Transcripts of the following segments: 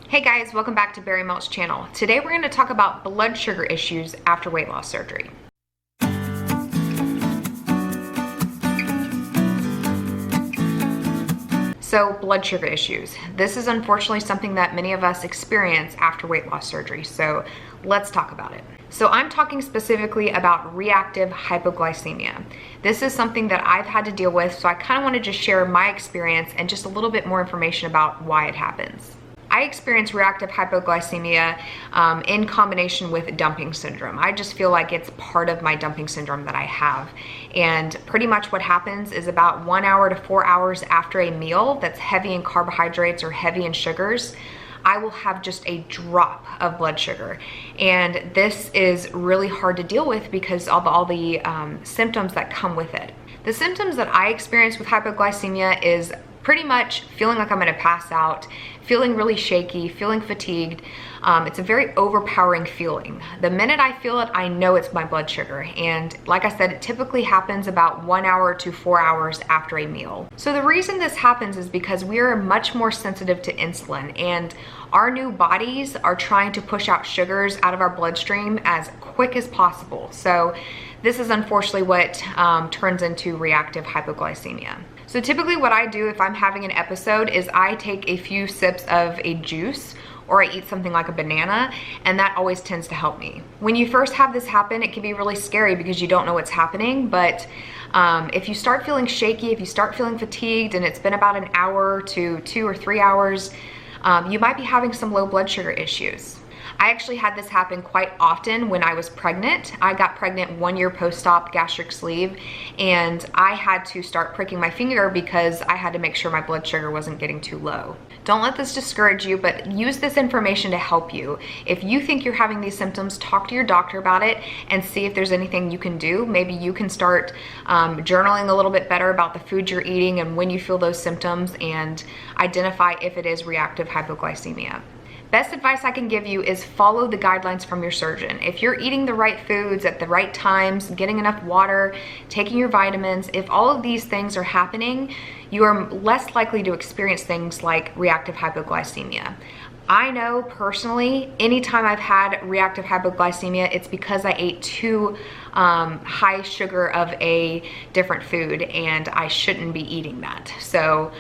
Hey guys, welcome back to Barry Melt's channel. Today we're going to talk about blood sugar issues after weight loss surgery. So blood sugar issues. This is unfortunately something that many of us experience after weight loss surgery. So let's talk about it. So I'm talking specifically about reactive hypoglycemia. This is something that I've had to deal with, so I kind of want to just share my experience and just a little bit more information about why it happens. I experience reactive hypoglycemia in combination with dumping syndrome. I just feel like it's part of my dumping syndrome that I have. And pretty much what happens is about 1 hour to 4 hours after a meal that's heavy in carbohydrates or heavy in sugars, I will have just a drop of blood sugar. And this is really hard to deal with because of all the symptoms that come with it. The symptoms that I experience with hypoglycemia is pretty much feeling like I'm gonna pass out, feeling really shaky, feeling fatigued. It's a very overpowering feeling. The minute I feel it, I know it's my blood sugar. And like I said, it typically happens about 1 hour to 4 hours after a meal. So the reason this happens is because we are much more sensitive to insulin, and our new bodies are trying to push out sugars out of our bloodstream as quick as possible. So this is unfortunately what turns into reactive hypoglycemia. So typically what I do if I'm having an episode is I take a few sips of a juice or I eat something like a banana, and that always tends to help me. When you first have this happen, it can be really scary because you don't know what's happening, but if you start feeling shaky, if you start feeling fatigued and it's been about an hour to 2 or 3 hours, you might be having some low blood sugar issues. I actually had this happen quite often when I was pregnant. I got pregnant 1 year post-op gastric sleeve, and I had to start pricking my finger because I had to make sure my blood sugar wasn't getting too low. Don't let this discourage you, but use this information to help you. If you think you're having these symptoms, talk to your doctor about it and see if there's anything you can do. Maybe you can start journaling a little bit better about the food you're eating and when you feel those symptoms, and identify if it is reactive hypoglycemia. Best advice I can give you is follow the guidelines from your surgeon. If you're eating the right foods at the right times, getting enough water, taking your vitamins, if all of these things are happening, you are less likely to experience things like reactive hypoglycemia. I know personally, anytime I've had reactive hypoglycemia, it's because I ate too high sugar of a different food, and I shouldn't be eating that. So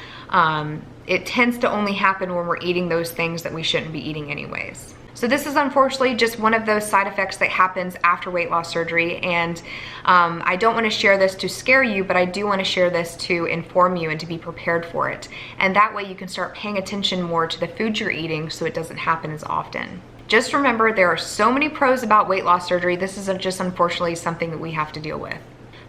it tends to only happen when we're eating those things that we shouldn't be eating anyways. So this is unfortunately just one of those side effects that happens after weight loss surgery, and I don't want to share this to scare you, but I do want to share this to inform you and to be prepared for it. And that way you can start paying attention more to the food you're eating so it doesn't happen as often. Just remember, there are so many pros about weight loss surgery. This is just unfortunately something that we have to deal with.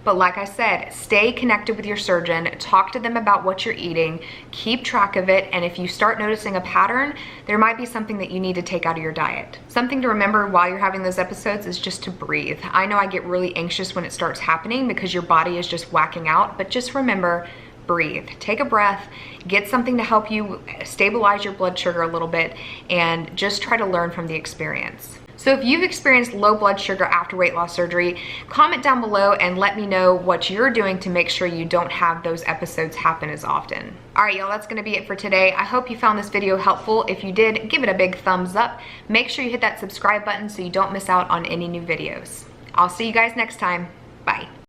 But like I said, stay connected with your surgeon, talk to them about what you're eating, keep track of it, and if you start noticing a pattern, there might be something that you need to take out of your diet. Something to remember while you're having those episodes is just to breathe. I know I get really anxious when it starts happening because your body is just whacking out, but just remember, breathe. Take a breath, get something to help you stabilize your blood sugar a little bit, and just try to learn from the experience. So if you've experienced low blood sugar after weight loss surgery, comment down below and let me know what you're doing to make sure you don't have those episodes happen as often. All right, y'all, that's gonna be it for today. I hope you found this video helpful. If you did, give it a big thumbs up. Make sure you hit that subscribe button so you don't miss out on any new videos. I'll see you guys next time. Bye.